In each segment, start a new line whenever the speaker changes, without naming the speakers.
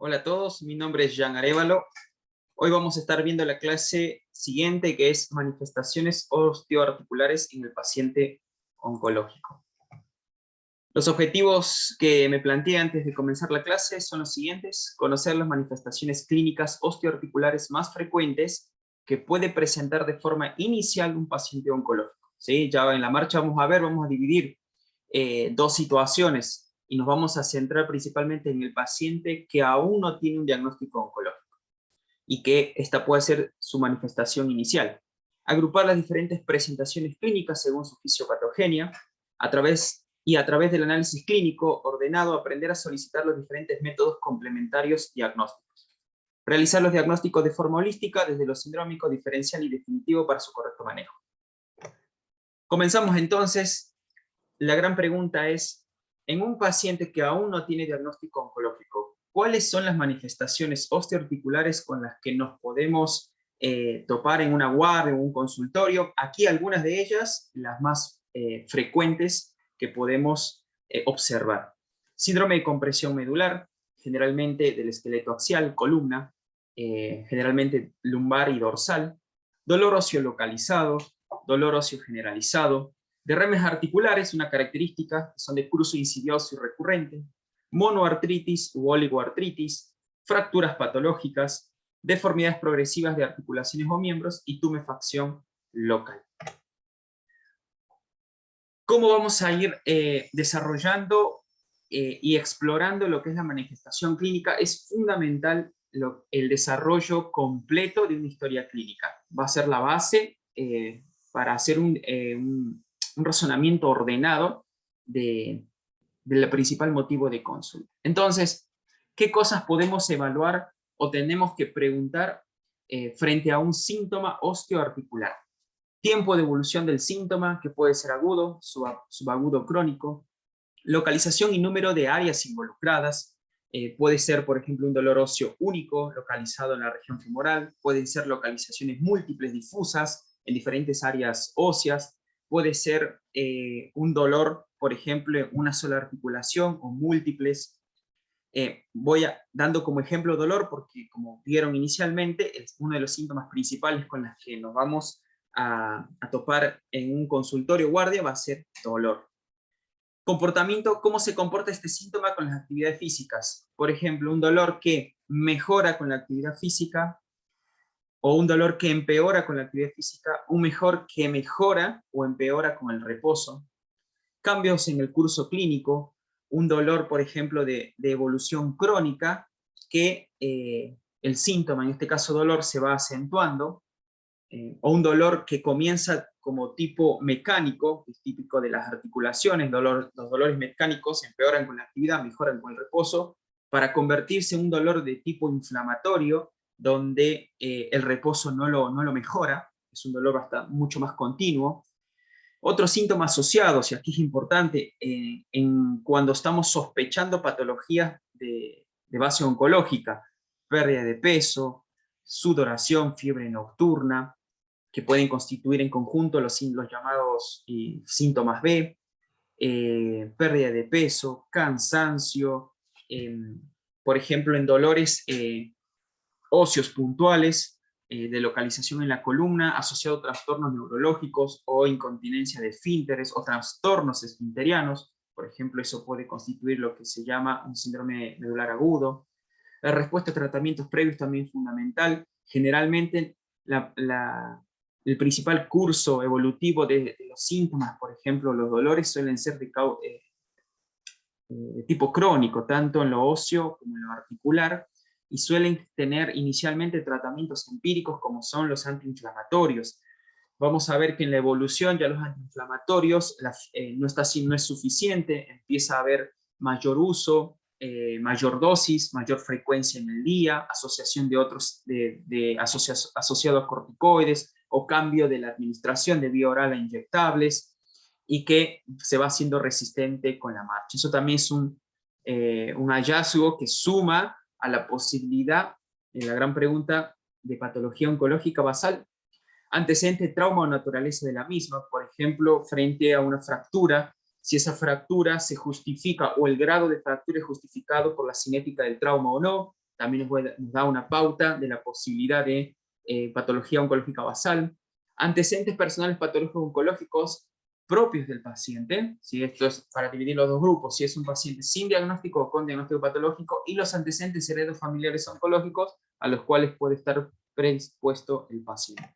Hola a todos, mi nombre es Jean Arévalo. Hoy vamos a estar viendo la clase siguiente, que es manifestaciones osteoarticulares en el paciente oncológico. Los objetivos que me planteé antes de comenzar la clase son los siguientes: conocer las manifestaciones clínicas osteoarticulares más frecuentes que puede presentar de forma inicial un paciente oncológico. ¿Sí? Ya en la marcha vamos a dividir dos situaciones y nos vamos a centrar principalmente en el paciente que aún no tiene un diagnóstico oncológico y que esta puede ser su manifestación inicial. Agrupar las diferentes presentaciones clínicas según su fisiopatogenia, a través del análisis clínico ordenado, aprender a solicitar los diferentes métodos complementarios diagnósticos. Realizar los diagnósticos de forma holística, desde lo sindrómico, diferencial y definitivo para su correcto manejo. Comenzamos entonces. La gran pregunta es, en un paciente que aún no tiene diagnóstico oncológico, ¿cuáles son las manifestaciones osteoarticulares con las que nos podemos topar en una guardia o un consultorio? Aquí algunas de ellas, las más frecuentes que podemos observar. Síndrome de compresión medular, generalmente del esqueleto axial, columna, generalmente lumbar y dorsal. Dolor óseo localizado, dolor óseo generalizado. Derrames articulares, una característica, son de curso insidioso y recurrente. Monoartritis u oligoartritis. Fracturas patológicas. Deformidades progresivas de articulaciones o miembros y tumefacción local. ¿Cómo vamos a ir desarrollando y explorando lo que es la manifestación clínica? Es fundamental el desarrollo completo de una historia clínica. Va a ser la base para hacer un razonamiento ordenado del principal motivo de consulta. Entonces, ¿qué cosas podemos evaluar o tenemos que preguntar frente a un síntoma osteoarticular? Tiempo de evolución del síntoma, que puede ser agudo, subagudo, crónico. Localización y número de áreas involucradas. Puede ser, por ejemplo, un dolor óseo único localizado en la región femoral. Pueden ser localizaciones múltiples, difusas, en diferentes áreas óseas. Puede ser un dolor, por ejemplo, en una sola articulación o múltiples. Voy dando como ejemplo dolor porque, como vieron inicialmente, es uno de los síntomas principales con los que nos vamos a topar en un consultorio guardia, va a ser dolor. Comportamiento, ¿cómo se comporta este síntoma con las actividades físicas? Por ejemplo, un dolor que mejora con la actividad física, o un dolor que empeora con la actividad física, un mejor que mejora o empeora con el reposo. Cambios en el curso clínico, un dolor, por ejemplo, de evolución crónica, que el síntoma, en este caso dolor, se va acentuando, o un dolor que comienza como tipo mecánico, que es típico de las articulaciones. Los dolores mecánicos empeoran con la actividad, mejoran con el reposo, para convertirse en un dolor de tipo inflamatorio, donde el reposo no lo mejora, es un dolor mucho más continuo. Otros síntomas asociados, y aquí es importante, cuando estamos sospechando patologías de base oncológica: pérdida de peso, sudoración, fiebre nocturna, que pueden constituir en conjunto los llamados síntomas B, pérdida de peso, cansancio, por ejemplo, en dolores óseos puntuales, de localización en la columna, asociado a trastornos neurológicos o incontinencia de esfínteres o trastornos esfinterianos. Por ejemplo, eso puede constituir lo que se llama un síndrome medular agudo. La respuesta a tratamientos previos también es fundamental. Generalmente el principal curso evolutivo de los síntomas, por ejemplo, los dolores, suelen ser de tipo crónico, tanto en lo óseo como en lo articular, y suelen tener inicialmente tratamientos empíricos como son los antiinflamatorios. Vamos a ver que en la evolución ya los antiinflamatorios no es suficiente, empieza a haber mayor uso, mayor dosis, mayor frecuencia en el día, asociación de otros, asociado a corticoides, o cambio de la administración de vía oral a inyectables, y que se va haciendo resistente con la marcha. Eso también es un hallazgo que suma a la posibilidad, en la gran pregunta de patología oncológica basal, antecedente de trauma o naturaleza de la misma. Por ejemplo, frente a una fractura, si esa fractura se justifica o el grado de fractura es justificado por la cinética del trauma o no. también nos da una pauta de la posibilidad de patología oncológica basal, antecedentes personales patológicos oncológicos propios del paciente, ¿sí? Esto es para dividir los dos grupos, si es un paciente sin diagnóstico o con diagnóstico patológico, y los antecedentes heredofamiliares oncológicos a los cuales puede estar predispuesto el paciente.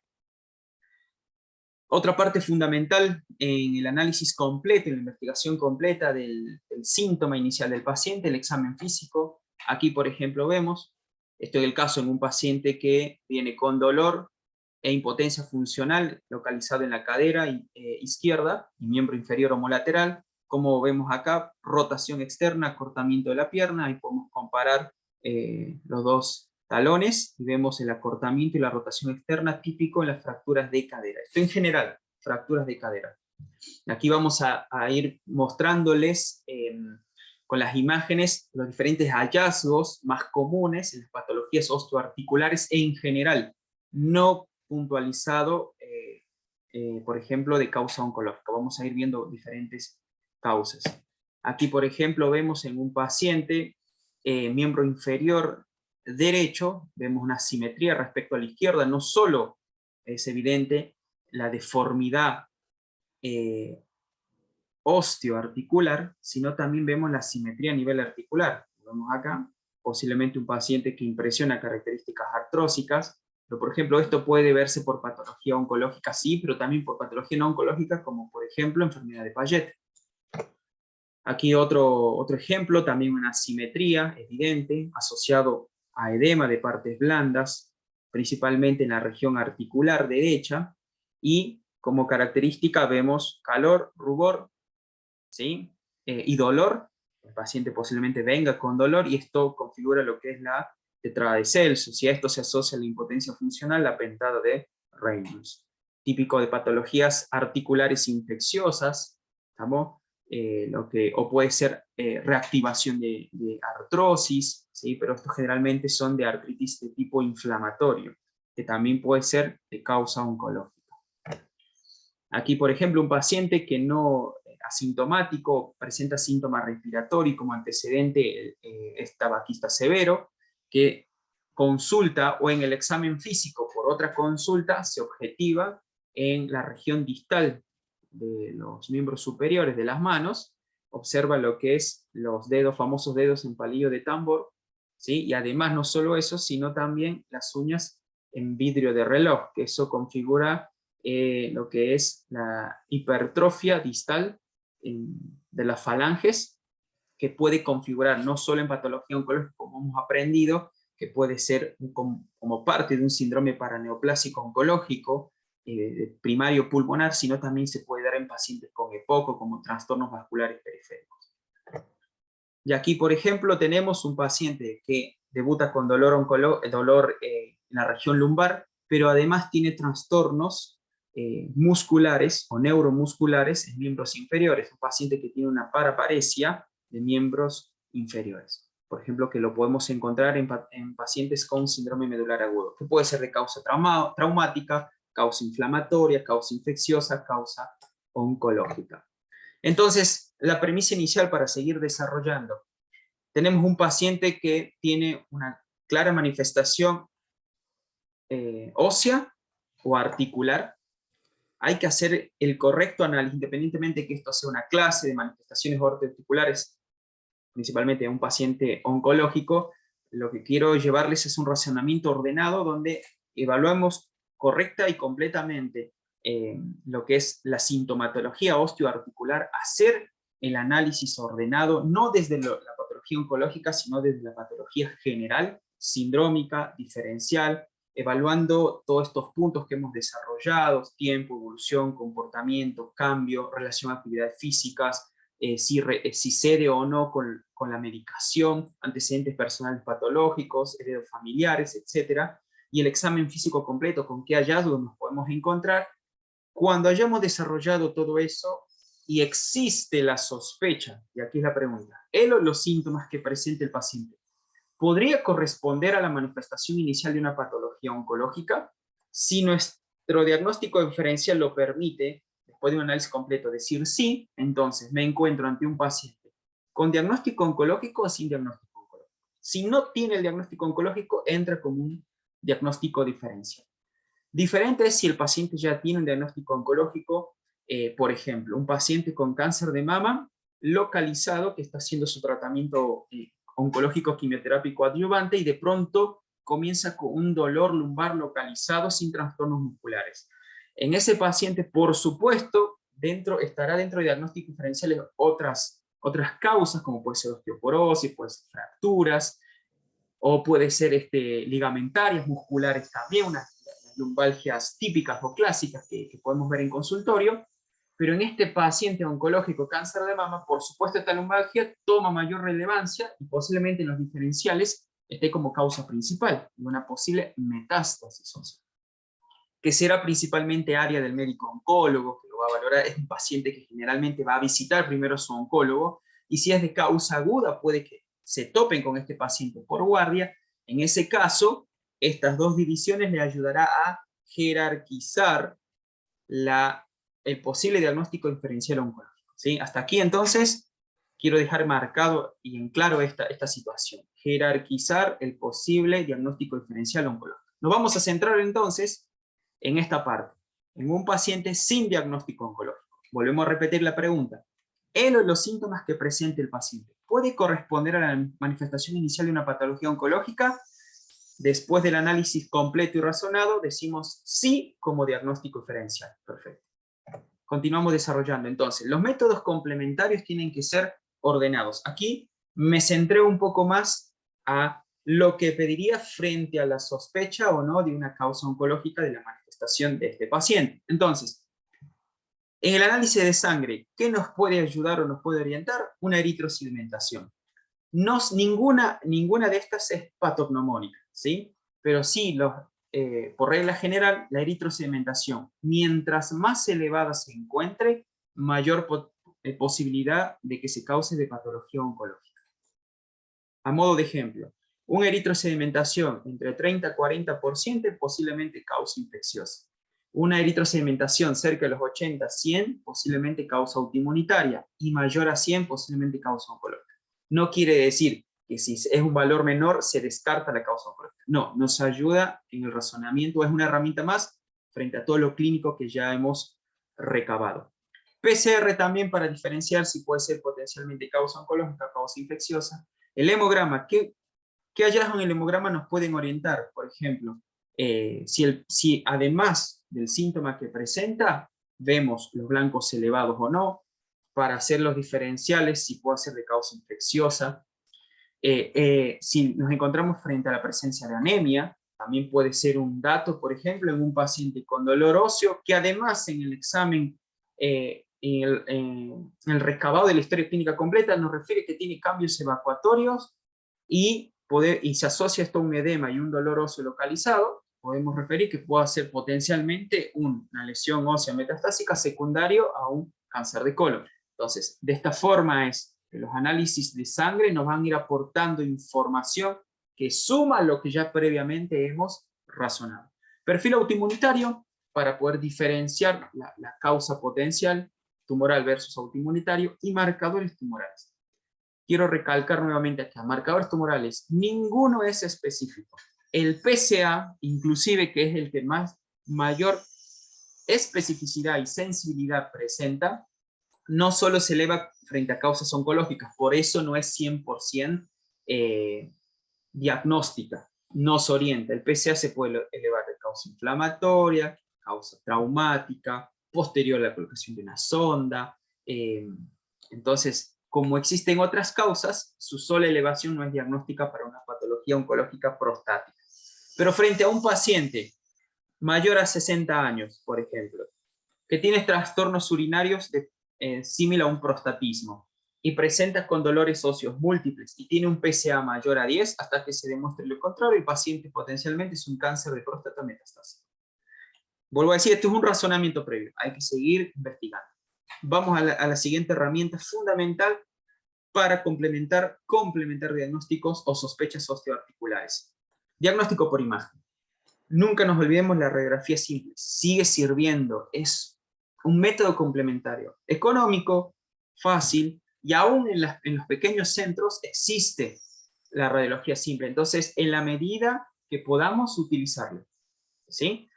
Otra parte fundamental en el análisis completo, en la investigación completa del síntoma inicial del paciente, el examen físico. Aquí, por ejemplo, vemos, esto es el caso en un paciente que viene con dolor e impotencia funcional localizado en la cadera izquierda y miembro inferior homolateral. Como vemos acá, rotación externa, acortamiento de la pierna, y podemos comparar los dos talones y vemos el acortamiento y la rotación externa típico en las fracturas de cadera. Esto en general, fracturas de cadera. Aquí vamos a ir mostrándoles con las imágenes los diferentes hallazgos más comunes en las patologías osteoarticulares en general, no puntualizado, por ejemplo, de causa oncológica. Vamos a ir viendo diferentes causas. Aquí, por ejemplo, vemos en un paciente miembro inferior derecho, vemos una simetría respecto a la izquierda. No solo es evidente la deformidad osteoarticular, sino también vemos la simetría a nivel articular. Vemos acá, posiblemente un paciente que impresiona características artrósicas, pero por ejemplo esto puede verse por patología oncológica, sí, pero también por patología no oncológica, como por ejemplo enfermedad de Payet. Aquí otro ejemplo, también una simetría evidente, asociado a edema de partes blandas, principalmente en la región articular derecha, y como característica vemos calor, rubor, ¿sí? Y dolor. El paciente posiblemente venga con dolor, y esto configura lo que es la tetrada de Celsus, y a esto se asocia la impotencia funcional, la pentada de Reynolds. Típico de patologías articulares infecciosas, ¿estamos? O puede ser reactivación de artrosis, ¿sí? Pero estos generalmente son de artritis de tipo inflamatorio, que también puede ser de causa oncológica. Aquí, por ejemplo, un paciente que no asintomático, presenta síntomas respiratorios como antecedente es tabaquista severo, que consulta o en el examen físico por otra consulta se objetiva en la región distal de los miembros superiores de las manos, observa lo que es los dedos, famosos dedos en palillo de tambor, ¿sí? Y además no solo eso, sino también las uñas en vidrio de reloj, que eso configura lo que es la hipertrofia distal de las falanges, que puede configurar no solo en patología oncológica, como hemos aprendido, que puede ser como parte de un síndrome paraneoplásico oncológico primario pulmonar, sino también se puede dar en pacientes con EPOC, como trastornos vasculares periféricos. Y aquí, por ejemplo, tenemos un paciente que debuta con dolor en la región lumbar, pero además tiene trastornos musculares o neuromusculares en miembros inferiores. Un paciente que tiene una paraparesia de miembros inferiores. Por ejemplo, que lo podemos encontrar en pacientes con síndrome medular agudo, que puede ser de causa traumática, causa inflamatoria, causa infecciosa, causa oncológica. Entonces, la premisa inicial para seguir desarrollando. Tenemos un paciente que tiene una clara manifestación ósea o articular. Hay que hacer el correcto análisis, independientemente de que esto sea una clase de manifestaciones ortoarticulares, principalmente en un paciente oncológico. Lo que quiero llevarles es un razonamiento ordenado donde evaluamos correcta y completamente lo que es la sintomatología osteoarticular, hacer el análisis ordenado, no desde la patología oncológica, sino desde la patología general, sindrómica, diferencial, evaluando todos estos puntos que hemos desarrollado: tiempo, evolución, comportamiento, cambio, relación a actividades físicas, si cede o no con la medicación, antecedentes personales patológicos, heredofamiliares, etc. Y el examen físico completo, con qué hallazgos nos podemos encontrar. Cuando hayamos desarrollado todo eso y existe la sospecha, y aquí es la pregunta, ¿él o los síntomas que presenta el paciente podría corresponder a la manifestación inicial de una patología oncológica? Si nuestro diagnóstico diferencial lo permite, después de un análisis completo, decir sí, entonces me encuentro ante un paciente con diagnóstico oncológico o sin diagnóstico oncológico. Si no tiene el diagnóstico oncológico, entra como un diagnóstico diferencial. Diferente es si el paciente ya tiene un diagnóstico oncológico, por ejemplo, un paciente con cáncer de mama localizado que está haciendo su tratamiento oncológico quimioterápico adyuvante y de pronto comienza con un dolor lumbar localizado sin trastornos musculares. En ese paciente, por supuesto, estará dentro de diagnósticos diferenciales otras causas, como puede ser osteoporosis, puede ser fracturas, o puede ser ligamentarias, musculares también, unas lumbalgias típicas o clásicas que podemos ver en consultorio, pero en este paciente oncológico cáncer de mama, por supuesto esta lumbalgia toma mayor relevancia y posiblemente en los diferenciales esté como causa principal de una posible metástasis ósea, que será principalmente área del médico oncólogo, que lo va a valorar. Es un paciente que generalmente va a visitar primero a su oncólogo, y si es de causa aguda puede que se topen con este paciente por guardia. En ese caso, estas dos divisiones le ayudará a jerarquizar el posible diagnóstico diferencial oncológico, ¿sí? Hasta aquí entonces quiero dejar marcado y en claro esta situación. Jerarquizar el posible diagnóstico diferencial oncológico. Nos vamos a centrar entonces en esta parte, en un paciente sin diagnóstico oncológico. Volvemos a repetir la pregunta. ¿Él o los síntomas que presente el paciente puede corresponder a la manifestación inicial de una patología oncológica? Después del análisis completo y razonado, decimos sí como diagnóstico diferencial. Perfecto. Continuamos desarrollando. Entonces, los métodos complementarios tienen que ser ordenados. Aquí me centré un poco más a lo que pediría frente a la sospecha o no de una causa oncológica de la manifestación de este paciente. Entonces, en el análisis de sangre, ¿qué nos puede ayudar o nos puede orientar? Una eritrosedimentación. Ninguna de estas es patognomónica, ¿sí? Pero sí, por regla general, la eritrosedimentación, mientras más elevada se encuentre, mayor posibilidad de que se cause de patología oncológica. A modo de ejemplo, una eritrosedimentación entre 30 y 40% posiblemente causa infecciosa. Una eritrosedimentación cerca de los 80 a 100 posiblemente causa autoinmunitaria, y mayor a 100 posiblemente causa oncológica. No quiere decir que si es un valor menor se descarta la causa oncológica. No, nos ayuda en el razonamiento, es una herramienta más frente a todo lo clínico que ya hemos recabado. PCR también para diferenciar si puede ser potencialmente causa oncológica, causa infecciosa. El hemograma, ¿qué hallazgos en el hemograma nos pueden orientar? Por ejemplo, si además del síntoma que presenta, vemos los blancos elevados o no, para hacer los diferenciales, si puede ser de causa infecciosa. Si nos encontramos frente a la presencia de anemia, también puede ser un dato, por ejemplo, en un paciente con dolor óseo, que además en el examen, en el recabado de la historia clínica completa, nos refiere que tiene cambios evacuatorios y se asocia esto a un edema y un dolor óseo localizado. Podemos referir que pueda ser potencialmente una lesión ósea metastásica secundario a un cáncer de colon. Entonces, de esta forma es que los análisis de sangre nos van a ir aportando información que suma lo que ya previamente hemos razonado. Perfil autoinmunitario, para poder diferenciar la causa potencial tumoral versus autoinmunitario, y marcadores tumorales. Quiero recalcar nuevamente acá, marcadores tumorales, ninguno es específico. El PSA, inclusive, que es el que mayor especificidad y sensibilidad presenta, no solo se eleva frente a causas oncológicas, por eso no es 100% diagnóstica, nos orienta. El PSA se puede elevar de causa inflamatoria, causa traumática, posterior a la colocación de una sonda. Entonces, como existen otras causas, su sola elevación no es diagnóstica para una patología oncológica prostática. Pero frente a un paciente mayor a 60 años, por ejemplo, que tiene trastornos urinarios similar a un prostatismo, y presenta con dolores óseos múltiples, y tiene un PSA mayor a 10, hasta que se demuestre lo contrario, el paciente potencialmente es un cáncer de próstata metastásico. Vuelvo a decir, esto es un razonamiento previo, hay que seguir investigando. Vamos a la siguiente herramienta fundamental para complementar diagnósticos o sospechas osteoarticulares. Diagnóstico por imagen. Nunca nos olvidemos, la radiografía simple sigue sirviendo, es un método complementario, económico, fácil, y aún en los pequeños centros existe la radiología simple. Entonces, en la medida que podamos utilizarlo, ¿sí?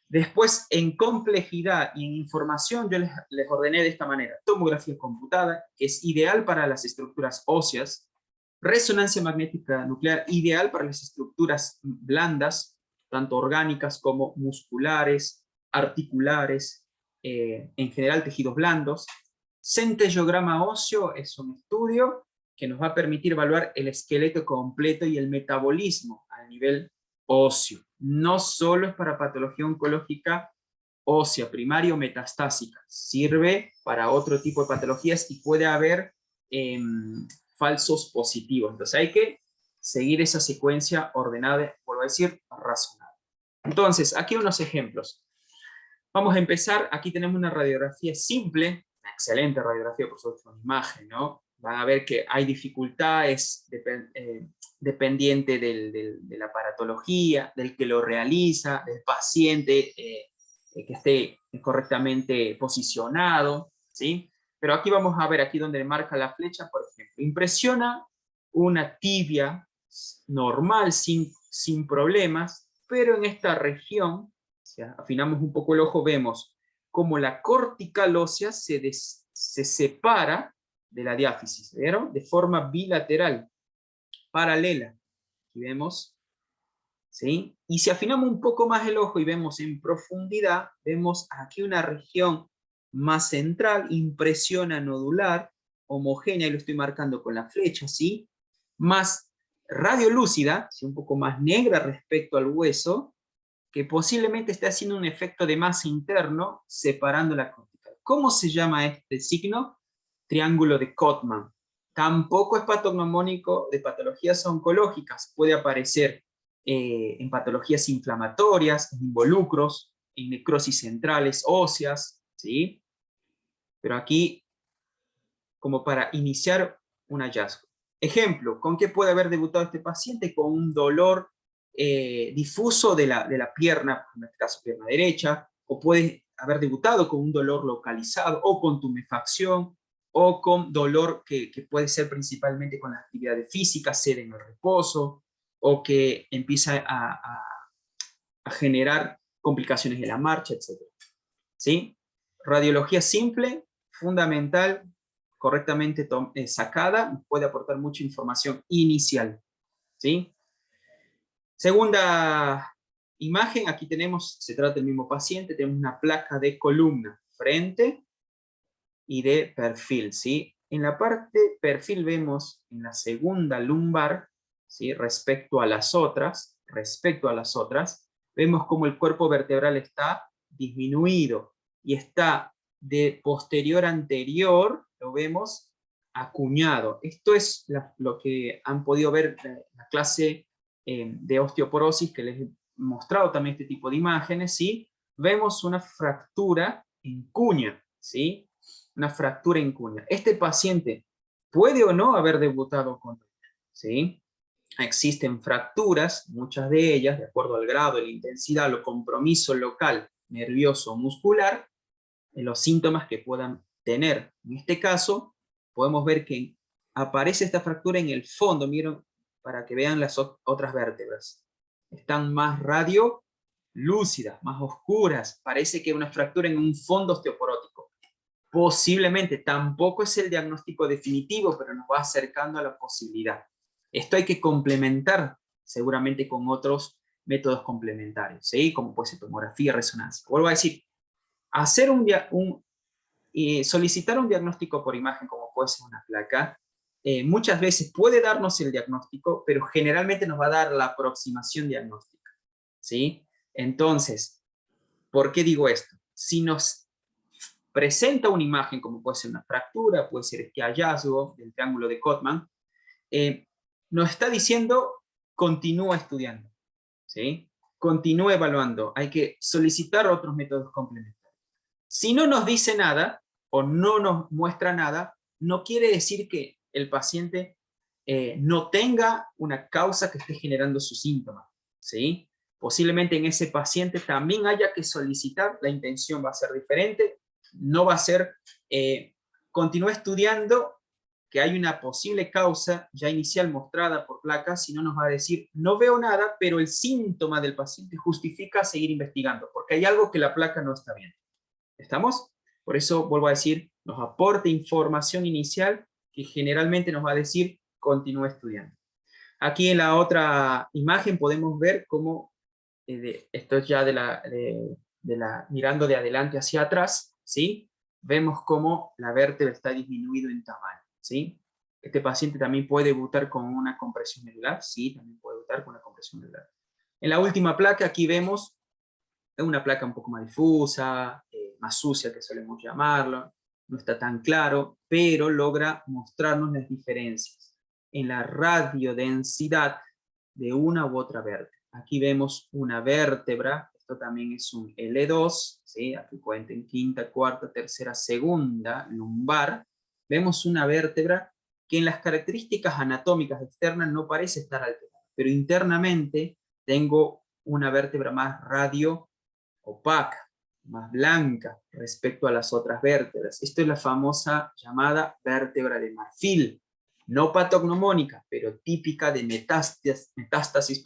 Después, en complejidad y en información, yo les ordené de esta manera. Tomografía computada, que es ideal para las estructuras óseas. Resonancia magnética nuclear, ideal para las estructuras blandas, tanto orgánicas como musculares, articulares, en general tejidos blandos. Centellograma óseo es un estudio que nos va a permitir evaluar el esqueleto completo y el metabolismo a nivel óseo. No solo es para patología oncológica ósea, primaria o metastásica. Sirve para otro tipo de patologías y puede haber falsos positivos. Entonces hay que seguir esa secuencia ordenada, vuelvo a decir, razonable. Entonces, aquí unos ejemplos. Vamos a empezar. Aquí tenemos una radiografía simple, una excelente radiografía, por supuesto, con imagen, ¿no? Van a ver que hay dificultades dependiente de la aparatología, del que lo realiza, del paciente que esté correctamente posicionado, ¿sí? Pero aquí vamos a ver, aquí donde marca la flecha, por ejemplo, impresiona una tibia normal, sin problemas, pero en esta región, si afinamos un poco el ojo, vemos como la cortical ósea se separa de la diáfisis, ¿vieron? De forma bilateral, paralela. Aquí vemos, ¿sí? Y si afinamos un poco más el ojo y vemos en profundidad, vemos aquí una región más central, impresiona nodular, homogénea, y lo estoy marcando con la flecha, ¿sí? Más radiolúcida, ¿sí? Un poco más negra respecto al hueso, que posiblemente esté haciendo un efecto de masa interno separando la cortical. ¿Cómo se llama este signo? Triángulo de Cotman. Tampoco es patognomónico de patologías oncológicas. Puede aparecer en patologías inflamatorias, en involucros, en necrosis centrales óseas, ¿sí? Pero aquí, como para iniciar un hallazgo. Ejemplo, ¿con qué puede haber debutado este paciente? Con un dolor difuso de la pierna, en este caso pierna derecha, o puede haber debutado con un dolor localizado, o con tumefacción, o con dolor que puede ser principalmente con la actividad física, sed en el reposo, o que empieza a generar complicaciones de la marcha, etc. ¿Sí? Radiología simple, fundamental, correctamente sacada, puede aportar mucha información inicial. ¿Sí? Segunda imagen, aquí tenemos, se trata del mismo paciente, tenemos una placa de columna, frente y de perfil, ¿sí? En la parte perfil vemos en la segunda lumbar, ¿sí? Respecto a las otras, vemos como el cuerpo vertebral está disminuido y está de posterior a anterior, lo vemos acuñado. Esto es lo que han podido ver en la clase de osteoporosis, que les he mostrado también este tipo de imágenes, ¿sí? Vemos una fractura en cuña, ¿sí? Una fractura en cuña. Este paciente puede o no haber debutado con ella, ¿sí? Existen fracturas, muchas de ellas, de acuerdo al grado, la intensidad o compromiso local, nervioso o muscular, en los síntomas que puedan tener. En este caso, podemos ver que aparece esta fractura en el fondo, miren, para que vean las otras vértebras. Están más radiolúcidas, más oscuras. Parece que una fractura en un fondo osteoporótico. Posiblemente, tampoco es el diagnóstico definitivo, pero nos va acercando a la posibilidad. Esto hay que complementar seguramente con otros métodos complementarios, ¿sí? Como puede ser tomografía, resonancia. Vuelvo a decir, hacer solicitar un diagnóstico por imagen, como puede ser una placa, muchas veces puede darnos el diagnóstico, pero generalmente nos va a dar la aproximación diagnóstica, ¿sí? Entonces, ¿por qué digo esto? Si nos presenta una imagen, como puede ser una fractura, puede ser este hallazgo del triángulo de Cotman, nos está diciendo, continúa estudiando, ¿sí? Continúa evaluando, hay que solicitar otros métodos complementarios. Si no nos dice nada, o no nos muestra nada, no quiere decir que el paciente no tenga una causa que esté generando su síntoma, ¿sí? Posiblemente en ese paciente también haya que solicitar, la intención va a ser diferente, no va a ser, continúa estudiando, que hay una posible causa ya inicial mostrada por placa, sino nos va a decir, no veo nada, pero el síntoma del paciente justifica seguir investigando, porque hay algo que la placa no está viendo. ¿Estamos? Por eso, vuelvo a decir, nos aporta información inicial que generalmente nos va a decir, continúe estudiando. Aquí en la otra imagen podemos ver cómo, esto es ya mirando de adelante hacia atrás, ¿sí? Vemos cómo la vértebra está disminuida en tamaño, ¿sí? Este paciente también puede debutar con una compresión medular, sí, también puede debutar con una compresión medular. En la última placa aquí vemos una placa un poco más difusa, más sucia que solemos llamarlo, no está tan claro, pero logra mostrarnos las diferencias en la radiodensidad de una u otra vértebra. Aquí vemos una vértebra, esto también es un L2, ¿sí? Aquí cuenten quinta, cuarta, tercera, segunda, lumbar. Vemos una vértebra que en las características anatómicas externas no parece estar alterada, pero internamente tengo una vértebra más radio opaca, más blanca respecto a las otras vértebras. Esto es la famosa llamada vértebra de marfil, no patognomónica, pero típica de metástasis,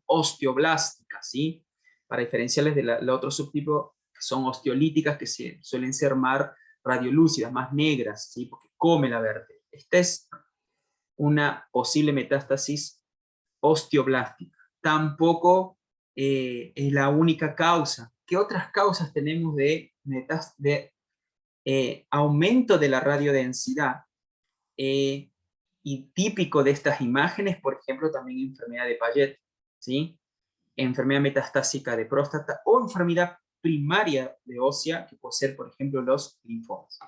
osteoblástica, ¿sí? Para diferenciarles del otro subtipo, que son osteolíticas, que suelen ser más radiolúcidas, más negras, ¿sí? Porque come la vértebra. Esta es una posible metástasis osteoblástica. Tampoco es la única causa. ¿Qué otras causas tenemos de aumento de la radiodensidad? Y típico de estas imágenes, por ejemplo, también enfermedad de Payet, ¿sí? Enfermedad metastásica de próstata o enfermedad primaria de ósea, que puede ser, por ejemplo, los linfomas.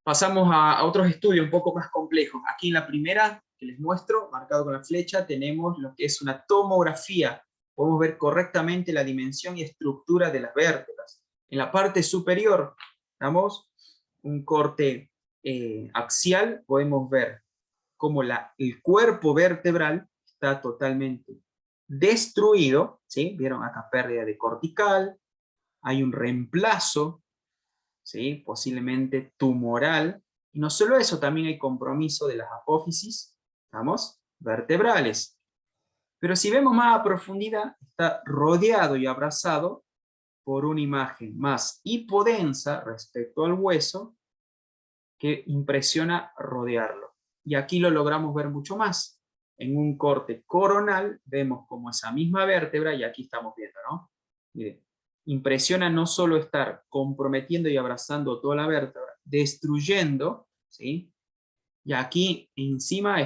Pasamos a otros estudios un poco más complejos. Aquí en la primera que les muestro, marcado con la flecha, tenemos lo que es una tomografía. Podemos ver correctamente la dimensión y estructura de las vértebras. En la parte superior, damos un corte axial, podemos ver cómo el cuerpo vertebral está totalmente destruido, ¿sí? Vieron acá pérdida de cortical, hay un reemplazo, ¿sí? Posiblemente tumoral, y no solo eso, también hay compromiso de las apófisis, ¿estamos? Vertebrales. Pero si vemos más a profundidad, está rodeado y abrazado por una imagen más hipodensa respecto al hueso, que impresiona rodearlo. Y aquí lo logramos ver mucho más. En un corte coronal vemos como esa misma vértebra, y aquí estamos viendo, ¿no? Miren, impresiona no solo estar comprometiendo y abrazando toda la vértebra, destruyendo, ¿sí? Y aquí encima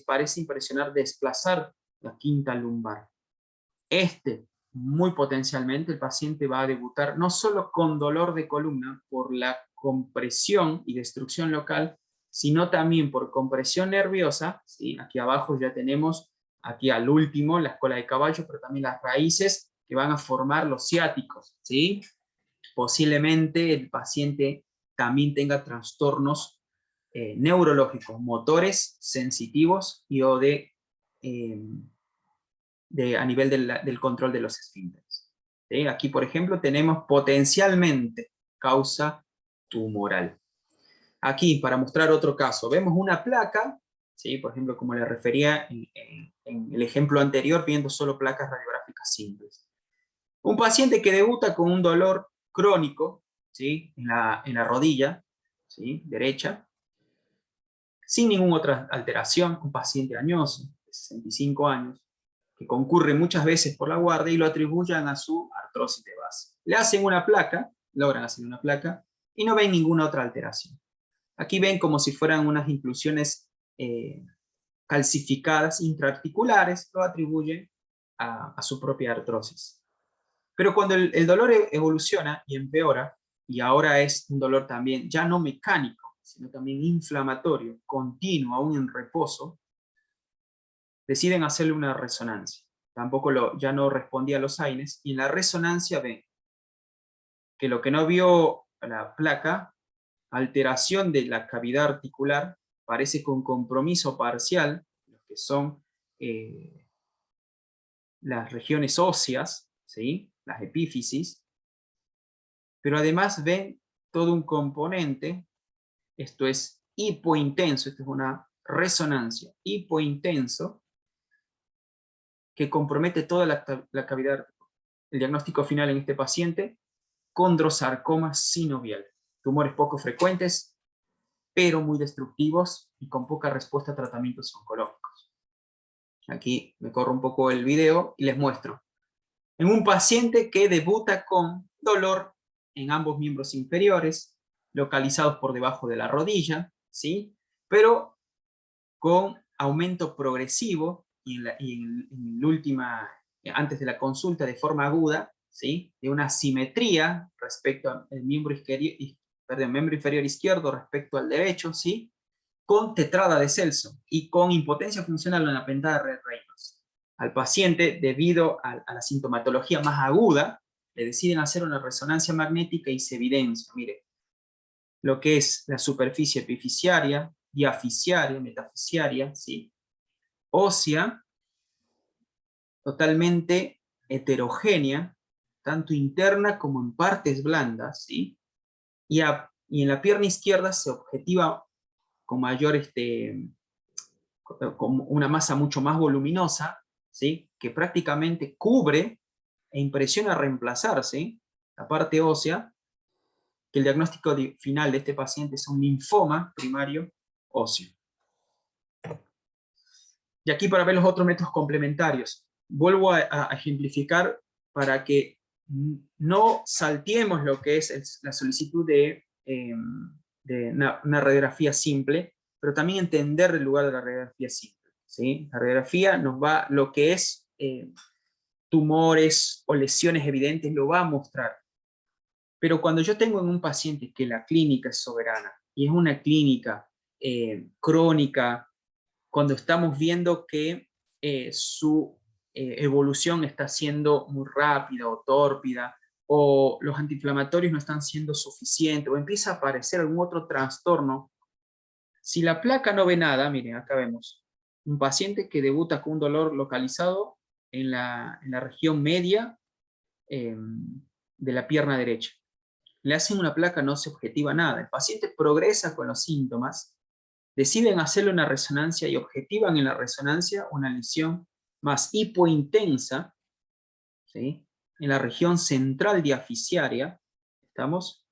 parece impresionar desplazar la quinta lumbar. Muy potencialmente, el paciente va a debutar no solo con dolor de columna por la compresión y destrucción local, sino también por compresión nerviosa, ¿sí? Aquí abajo ya tenemos, aquí al último, la cola de caballo, pero también las raíces que van a formar los ciáticos, ¿sí? Posiblemente el paciente también tenga trastornos neurológicos, motores, sensitivos y o a nivel del control de los esfínteres. ¿Sí? Aquí, por ejemplo, tenemos potencialmente causa tumoral. Aquí, para mostrar otro caso, vemos una placa, ¿sí? Por ejemplo, como le refería en el ejemplo anterior, viendo solo placas radiográficas simples. Un paciente que debuta con un dolor crónico, ¿sí? en la rodilla, ¿sí? Derecha, sin ninguna otra alteración, un paciente añoso, de 65 años, que concurre muchas veces por la guardia y lo atribuyan a su artrosis de base. Le hacen una placa, logran hacer una placa, y no ven ninguna otra alteración. Aquí ven como si fueran unas inclusiones calcificadas intraarticulares, lo atribuyen a su propia artrosis. Pero cuando el dolor evoluciona y empeora, y ahora es un dolor también ya no mecánico, sino también inflamatorio, continuo, aún en reposo, deciden hacerle una resonancia. Tampoco ya no respondía a los AINES, y en la resonancia ven que lo que no vio la placa, alteración de la cavidad articular, parece con compromiso parcial, lo que son las regiones óseas, ¿sí? Las epífisis, pero además ven todo un componente, esto es hipointenso, esta es una resonancia, hipointenso, que compromete toda la cavidad. El diagnóstico final en este paciente, condrosarcoma sinovial. Tumores poco frecuentes, pero muy destructivos y con poca respuesta a tratamientos oncológicos. Aquí me corro un poco el video y les muestro. En un paciente que debuta con dolor en ambos miembros inferiores, localizados por debajo de la rodilla, ¿sí? Pero con aumento progresivo y en la última, antes de la consulta de forma aguda, ¿sí? De una simetría respecto al miembro inferior izquierdo respecto al derecho, ¿sí? Con tetrada de Celso y con impotencia funcional en la pentada de Reynolds. Al paciente, debido a la sintomatología más aguda, le deciden hacer una resonancia magnética y se evidencia, mire, lo que es la superficie epifisiaria, diafisiaria, metafisiaria, ¿sí? Ósea, totalmente heterogénea, tanto interna como en partes blandas, ¿sí? Y en la pierna izquierda se objetiva con mayor, con una masa mucho más voluminosa, ¿sí? Que prácticamente cubre e impresiona reemplazar, ¿sí? La parte ósea, que el diagnóstico final de este paciente es un linfoma primario óseo. Y aquí para ver los otros métodos complementarios. Vuelvo a ejemplificar para que no salteemos lo que es la solicitud de una radiografía simple, pero también entender el lugar de la radiografía simple, ¿sí? La radiografía nos va, lo que es tumores o lesiones evidentes, lo va a mostrar. Pero cuando yo tengo en un paciente que la clínica es soberana, y es una clínica crónica, cuando estamos viendo que su evolución está siendo muy rápida o tórpida, o los antiinflamatorios no están siendo suficientes, o empieza a aparecer algún otro trastorno, si la placa no ve nada, miren, acá vemos un paciente que debuta con un dolor localizado en la región media de la pierna derecha. Le hacen una placa, no se objetiva nada. El paciente progresa con los síntomas, deciden hacerle una resonancia y objetivan en la resonancia una lesión más hipointensa, ¿sí? En la región central diafisiaria, ¿estamos?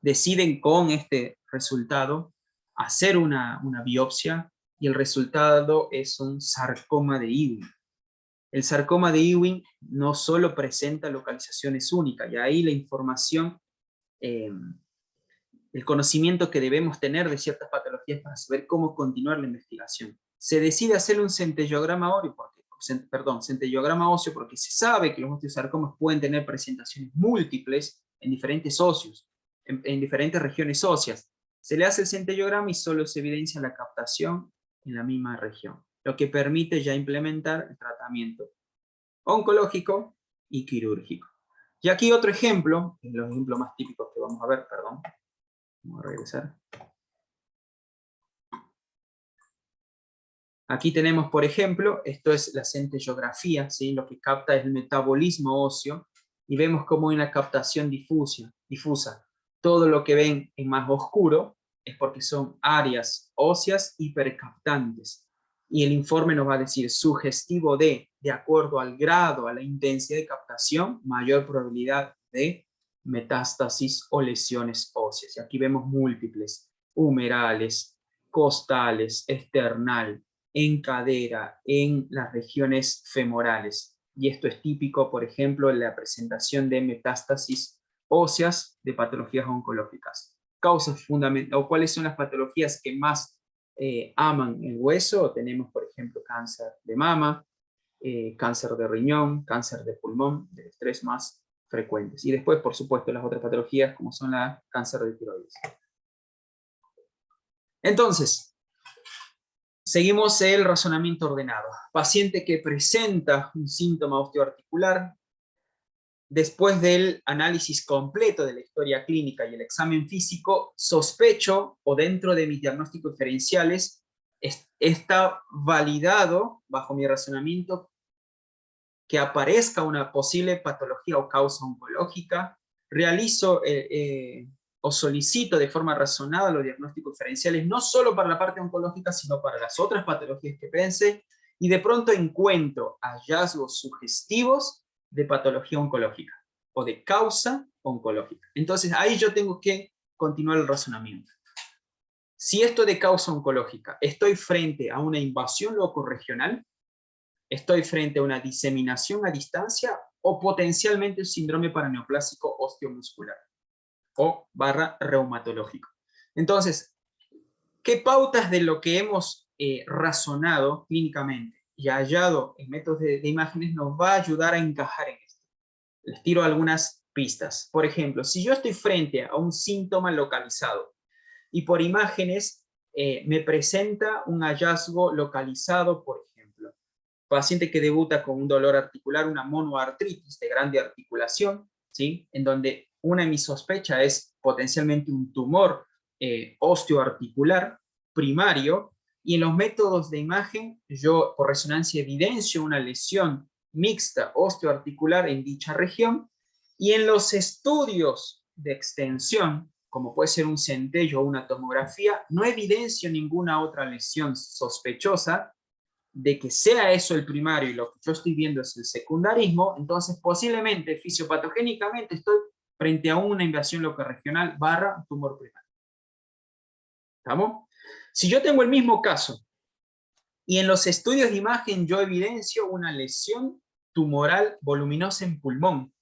Deciden con este resultado hacer una biopsia y el resultado es un sarcoma de Ewing. El sarcoma de Ewing no solo presenta localizaciones únicas, y ahí la información, el conocimiento que debemos tener de ciertas patologías para saber cómo continuar la investigación. Se decide hacer un centellograma óseo porque se sabe que los osteosarcomas pueden tener presentaciones múltiples en diferentes óseos, en diferentes regiones óseas. Se le hace el centellograma y solo se evidencia la captación en la misma región, lo que permite ya implementar el tratamiento oncológico y quirúrgico. Y aquí otro ejemplo, los ejemplos más típicos que vamos a ver, perdón. Vamos a regresar. Aquí tenemos, por ejemplo, esto es la centellografía, ¿sí? Lo que capta es el metabolismo óseo, y vemos como hay una captación difusa. Todo lo que ven en más oscuro es porque son áreas óseas hipercaptantes. Y el informe nos va a decir sugestivo de acuerdo al grado, a la intensidad de captación, mayor probabilidad de metástasis o lesiones óseas. Y aquí vemos múltiples, humerales, costales, esternal, en cadera, en las regiones femorales. Y esto es típico, por ejemplo, en la presentación de metástasis óseas de patologías oncológicas. Causas fundamentales, o cuáles son las patologías que más aman el hueso. Tenemos, por ejemplo, cáncer de mama, cáncer de riñón, cáncer de pulmón, de los tres más frecuentes. Y después, por supuesto, las otras patologías como son la cáncer de tiroides. Entonces, seguimos el razonamiento ordenado. Paciente que presenta un síntoma osteoarticular, después del análisis completo de la historia clínica y el examen físico, sospecho, o dentro de mis diagnósticos diferenciales, está validado, bajo mi razonamiento, que aparezca una posible patología o causa oncológica. Realizo o solicito de forma razonada los diagnósticos diferenciales, no solo para la parte oncológica, sino para las otras patologías que pense, y de pronto encuentro hallazgos sugestivos de patología oncológica, o de causa oncológica. Entonces ahí yo tengo que continuar el razonamiento. Si esto de causa oncológica, estoy frente a una invasión locorregional, estoy frente a una diseminación a distancia, o potencialmente un síndrome paraneoplásico osteomuscular, o / reumatológico. Entonces, ¿qué pautas de lo que hemos razonado clínicamente y hallado en métodos de imágenes nos va a ayudar a encajar en esto? Les tiro algunas pistas. Por ejemplo, si yo estoy frente a un síntoma localizado y por imágenes me presenta un hallazgo localizado, por ejemplo, paciente que debuta con un dolor articular, una monoartritis de grande articulación, ¿sí? En donde una de mis sospechas es potencialmente un tumor osteoarticular primario, y en los métodos de imagen yo por resonancia evidencio una lesión mixta osteoarticular en dicha región, y en los estudios de extensión, como puede ser un centello o una tomografía, no evidencio ninguna otra lesión sospechosa de que sea eso el primario y lo que yo estoy viendo es el secundarismo. Entonces posiblemente fisiopatogénicamente estoy frente a una invasión locorregional / tumor primario. ¿Estamos? Si yo tengo el mismo caso y en los estudios de imagen yo evidencio una lesión tumoral voluminosa en pulmón,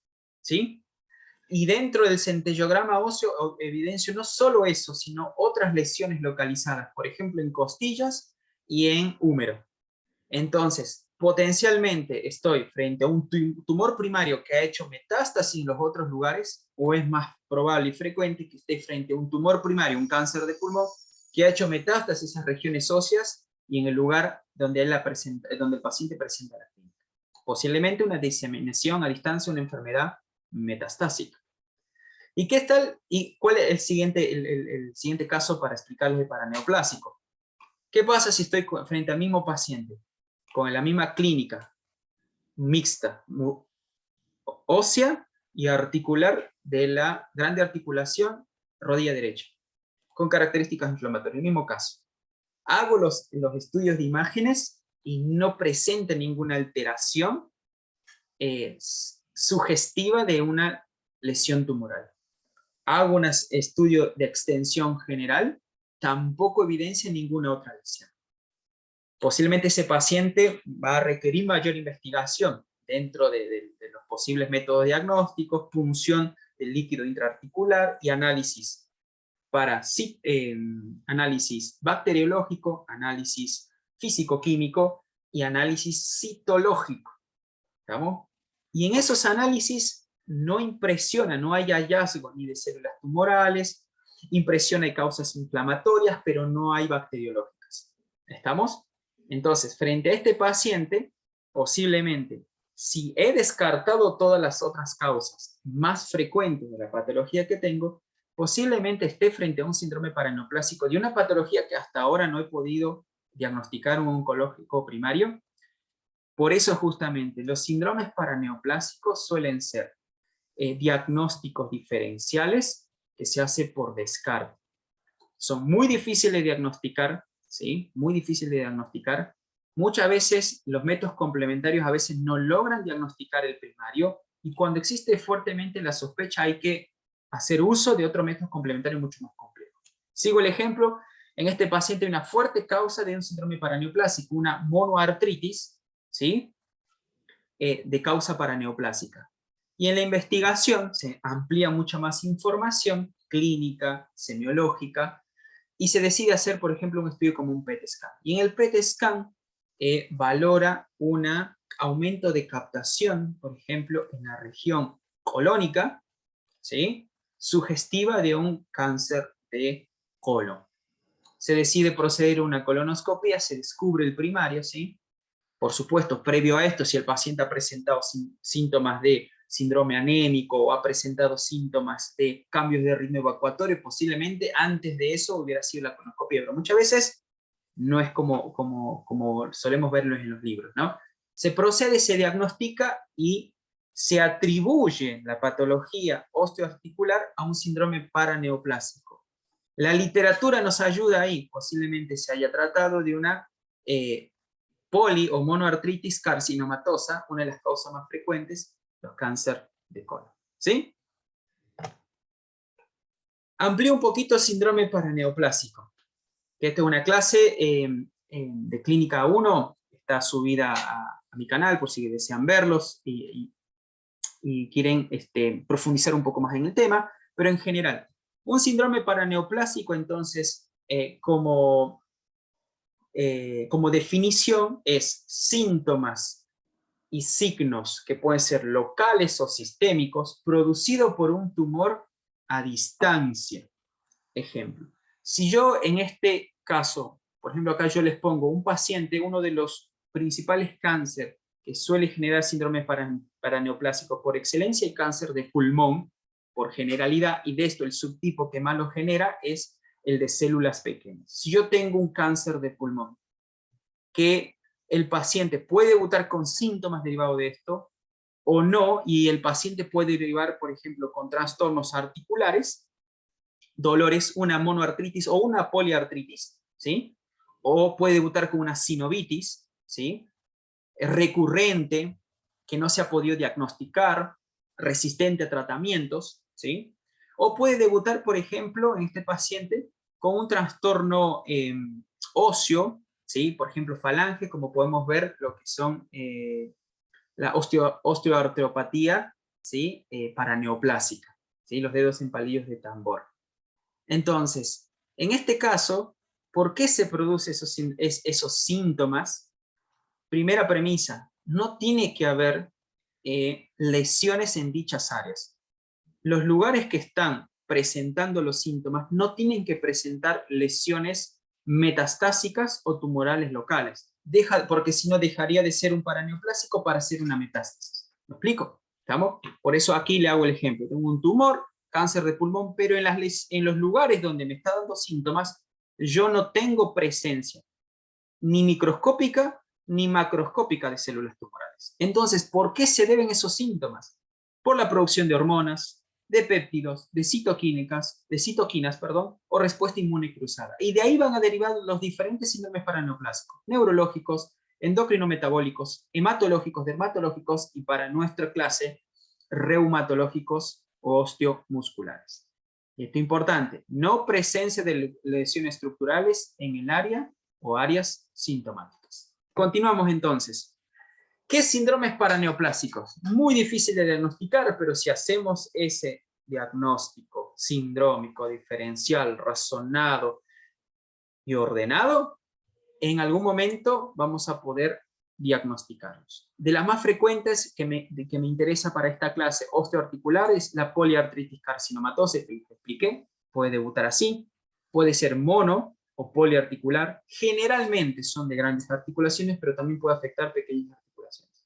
¿sí? Y dentro del centellograma óseo evidencio no solo eso, sino otras lesiones localizadas, por ejemplo en costillas y en húmero. Entonces, potencialmente estoy frente a un tumor primario que ha hecho metástasis en los otros lugares, o es más probable y frecuente que esté frente a un tumor primario, un cáncer de pulmón, que ha hecho metástasis en esas regiones óseas y en el lugar donde donde el paciente presenta la clínica. Posiblemente una diseminación a distancia, una enfermedad metastásica. ¿Y qué tal? ¿Y cuál es el siguiente caso para explicarles de paraneoplásico? ¿Qué pasa si estoy frente al mismo paciente, con la misma clínica mixta, ósea y articular de la grande articulación rodilla derecha, con características inflamatorias? En el mismo caso, hago los estudios de imágenes y no presenta ninguna alteración sugestiva de una lesión tumoral. Hago un estudio de extensión general, tampoco evidencia ninguna otra lesión. Posiblemente ese paciente va a requerir mayor investigación dentro de los posibles métodos diagnósticos, punción del líquido intraarticular y análisis análisis bacteriológico, análisis físico-químico y análisis citológico. ¿Estamos? Y en esos análisis no impresiona, no hay hallazgo ni de células tumorales, impresiona de causas inflamatorias, pero no hay bacteriológicas. ¿Estamos? Entonces, frente a este paciente, posiblemente, si he descartado todas las otras causas más frecuentes de la patología que tengo, posiblemente esté frente a un síndrome paraneoplásico de una patología que hasta ahora no he podido diagnosticar un oncológico primario. Por eso justamente los síndromes paraneoplásicos suelen ser diagnósticos diferenciales que se hace por descarte. Son muy difíciles de diagnosticar, ¿sí? Muy difíciles de diagnosticar. Muchas veces los métodos complementarios a veces no logran diagnosticar el primario, y cuando existe fuertemente la sospecha hay que hacer uso de otros métodos complementarios mucho más complejos. Sigo el ejemplo. En este paciente hay una fuerte causa de un síndrome paraneoplásico, una monoartritis, ¿sí? De causa paraneoplásica. Y en la investigación se amplía mucha más información clínica, semiológica, y se decide hacer, por ejemplo, un estudio como un PET scan. Y en el PET scan valora un aumento de captación, por ejemplo, en la región colónica, ¿sí? Sugestiva de un cáncer de colon. Se decide proceder a una colonoscopia, se descubre el primario, ¿sí? Por supuesto, previo a esto, si el paciente ha presentado síntomas de síndrome anémico o ha presentado síntomas de cambios de ritmo evacuatorio, posiblemente antes de eso hubiera sido la colonoscopia, pero muchas veces no es como solemos verlo en los libros, ¿no? Se procede, se diagnostica y se atribuye la patología osteoarticular a un síndrome paraneoplásico. La literatura nos ayuda ahí, posiblemente se haya tratado de una poli o monoartritis carcinomatosa, una de las causas más frecuentes, los cánceres de colon. ¿Sí? Amplío un poquito el síndrome paraneoplásico. Esta es una clase de Clínica 1, está subida a mi canal por si desean verlos y quieren profundizar un poco más en el tema, pero en general, un síndrome paraneoplásico, entonces, como definición, es síntomas y signos que pueden ser locales o sistémicos, producidos por un tumor a distancia. Ejemplo, si yo en este caso, por ejemplo acá yo les pongo un paciente, uno de los principales cánceres que suele generar síndrome paraneoplásico por excelencia, el cáncer de pulmón, por generalidad, y de esto el subtipo que más lo genera es el de células pequeñas. Si yo tengo un cáncer de pulmón, que el paciente puede debutar con síntomas derivados de esto, o no, y el paciente puede derivar, por ejemplo, con trastornos articulares, dolores, una monoartritis o una poliartritis, ¿sí? O puede debutar con una sinovitis, ¿sí? Recurrente, que no se ha podido diagnosticar, resistente a tratamientos, ¿sí? O puede debutar, por ejemplo, en este paciente con un trastorno óseo, ¿sí? Por ejemplo, falange, como podemos ver, lo que son la osteoartropatía, ¿sí? Paraneoplásica, ¿sí? Los dedos en palillos de tambor. Entonces, en este caso, ¿por qué se producen esos síntomas? Primera premisa, no tiene que haber lesiones en dichas áreas. Los lugares que están presentando los síntomas no tienen que presentar lesiones metastásicas o tumorales locales, porque si no dejaría de ser un paraneoplásico para ser una metástasis. ¿Me explico? ¿Estamos? Por eso aquí le hago el ejemplo. Tengo un tumor, cáncer de pulmón, pero en los lugares donde me está dando síntomas, yo no tengo presencia ni microscópica ni macroscópica de células tumorales. Entonces, ¿por qué se deben esos síntomas? Por la producción de hormonas, de péptidos, de citoquinas, perdón, o respuesta inmune cruzada. Y de ahí van a derivar los diferentes síndromes paraneoplásicos, neurológicos, endocrinometabólicos, hematológicos, dermatológicos y para nuestra clase, reumatológicos o osteomusculares. Y esto es importante, no presencia de lesiones estructurales en el área o áreas sintomáticas. Continuamos entonces. ¿Qué síndromes paraneoplásicos? Muy difícil de diagnosticar, pero si hacemos ese diagnóstico sindrómico, diferencial, razonado y ordenado, en algún momento vamos a poder diagnosticarlos. De las más frecuentes que me interesa para esta clase osteoarticular es la poliartritis carcinomatosa, que expliqué, puede debutar así, puede ser mono o poliarticular, generalmente son de grandes articulaciones, pero también puede afectar pequeñas articulaciones.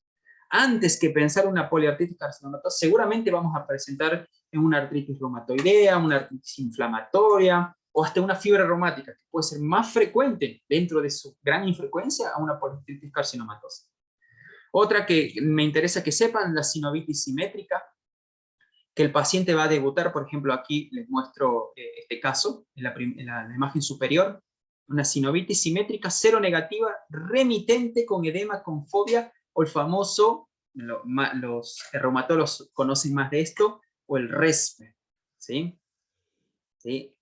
Antes que pensar una poliartritis carcinomatosa, seguramente vamos a presentar en una artritis reumatoidea, una artritis inflamatoria, o hasta una fiebre reumática, que puede ser más frecuente dentro de su gran infrecuencia a una poliartritis carcinomatosa. Otra que me interesa que sepan, la sinovitis simétrica, que el paciente va a debutar, por ejemplo, aquí les muestro este caso, en la imagen superior, una sinovitis simétrica seronegativa, remitente con edema, con fobia, o el famoso, los reumatólogos conocen más de esto, o el RESPE, ¿sí? ¿Sí?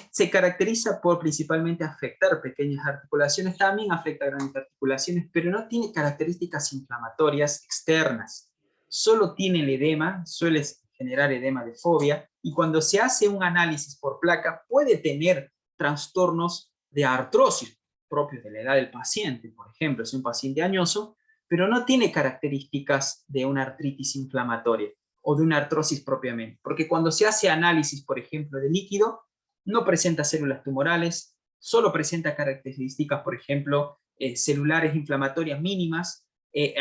Se caracteriza por principalmente afectar pequeñas articulaciones, también afecta grandes articulaciones, pero no tiene características inflamatorias externas. Solo tiene el edema, suele generar edema de fobia, y cuando se hace un análisis por placa puede tener trastornos de artrosis propios de la edad del paciente, por ejemplo, es un paciente añoso, pero no tiene características de una artritis inflamatoria o de una artrosis propiamente, porque cuando se hace análisis, por ejemplo, de líquido, no presenta células tumorales, solo presenta características, por ejemplo, celulares inflamatorias mínimas.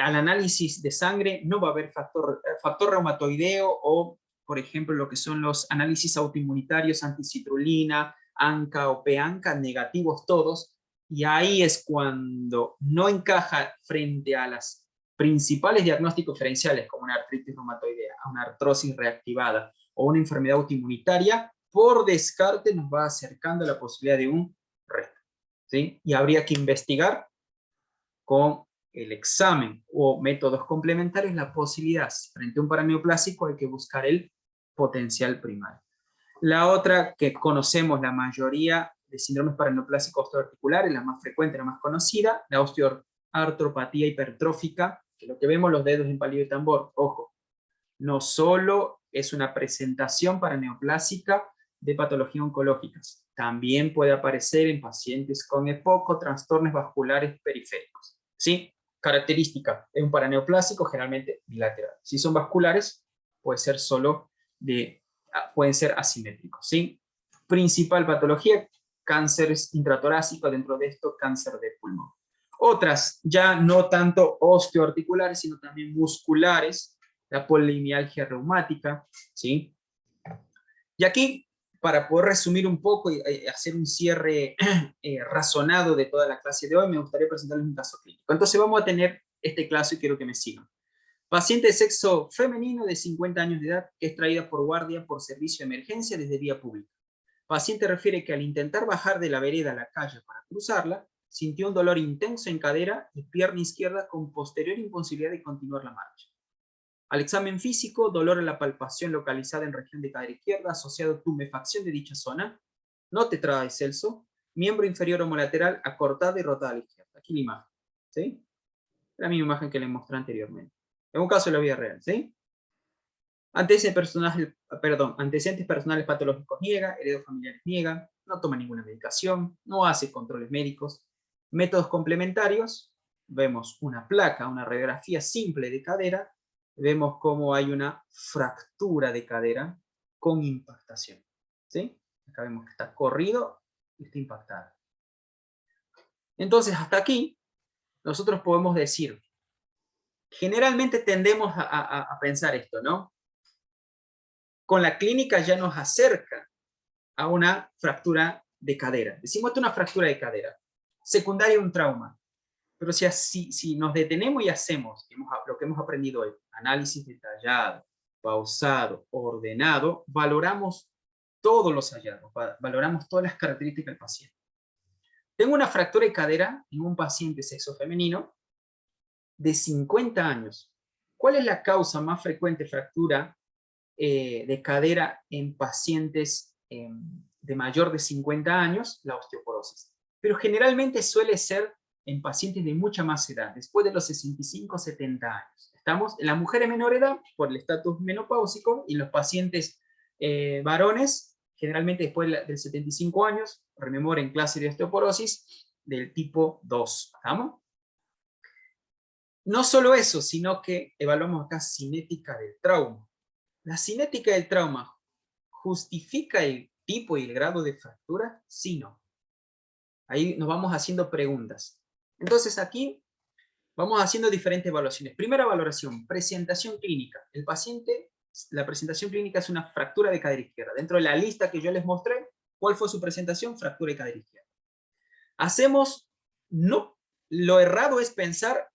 Al análisis de sangre no va a haber factor reumatoideo o, por ejemplo, lo que son los análisis autoinmunitarios, anticitrulina, ANCA o PANCA, negativos todos, y ahí es cuando no encaja frente a las principales diagnósticos diferenciales, como una artritis reumatoidea, una artrosis reactivada o una enfermedad autoinmunitaria, por descarte nos va acercando a la posibilidad de un resto, ¿sí? Y habría que investigar con el examen o métodos complementarios la posibilidad, frente a un paraneoplásico hay que buscar el potencial primario. La otra que conocemos la mayoría de síndromes paraneoplásicos osteoarticulares, la más frecuente, la más conocida, la osteoartropatía hipertrófica, que lo que vemos los dedos en palillo de tambor, ojo, no solo es una presentación paraneoplásica de patologías oncológicas, también puede aparecer en pacientes con EPOC o trastornos vasculares periféricos. ¿Sí? Característica de un paraneoplásico generalmente bilateral. Si son vasculares, puede ser solo pueden ser asimétricos. ¿Sí? Principal patología, cánceres intratorácicos, dentro de esto cáncer de pulmón. Otras, ya no tanto osteoarticulares, sino también musculares, la polimialgia reumática, ¿sí? Y aquí, para poder resumir un poco y hacer un cierre razonado de toda la clase de hoy, me gustaría presentarles un caso clínico. Entonces vamos a tener este caso y quiero que me sigan. Paciente de sexo femenino de 50 años de edad que es traída por guardia por servicio de emergencia desde vía pública. Paciente refiere que al intentar bajar de la vereda a la calle para cruzarla, sintió un dolor intenso en cadera y pierna izquierda con posterior imposibilidad de continuar la marcha. Al examen físico, dolor en la palpación localizada en región de cadera izquierda asociado a tumefacción de dicha zona, no tetrada de Celso, miembro inferior homolateral acortada y rotada a la izquierda. Aquí la imagen, ¿sí? La misma imagen que les mostré anteriormente. En un caso de la vida real, ¿sí? Antecedentes personales patológicos niega, herederos familiares niega, no toma ninguna medicación, no hace controles médicos. Métodos complementarios, vemos una placa, una radiografía simple de cadera, vemos cómo hay una fractura de cadera con impactación. ¿Sí? Acá vemos que está corrido y está impactada. Entonces, hasta aquí, nosotros podemos decir, generalmente tendemos a pensar esto, ¿no? Con la clínica ya nos acerca a una fractura de cadera. Decimos esto es una fractura de cadera, secundaria a un trauma. Pero si nos detenemos y hacemos lo que hemos aprendido hoy, análisis detallado, pausado, ordenado, valoramos todos los hallazgos, valoramos todas las características del paciente. Tengo una fractura de cadera en un paciente sexo femenino de 50 años. ¿Cuál es la causa más frecuente de fractura de cadera en pacientes de mayor de 50 años? La osteoporosis. Pero generalmente suele ser en pacientes de mucha más edad, después de los 65 70 años. Estamos en la mujer de menor edad por el estatus menopáusico y en los pacientes varones, generalmente después del 75 años, rememoren clase de osteoporosis del tipo 2. ¿Estamos? No solo eso, sino que evaluamos acá cinética del trauma. ¿La cinética del trauma justifica el tipo y el grado de fractura? Sí, no. Ahí nos vamos haciendo preguntas. Entonces aquí vamos haciendo diferentes evaluaciones. Primera valoración, presentación clínica. El paciente, la presentación clínica es una fractura de cadera izquierda. Dentro de la lista que yo les mostré, ¿cuál fue su presentación? Fractura de cadera izquierda. Hacemos, no, lo errado es pensar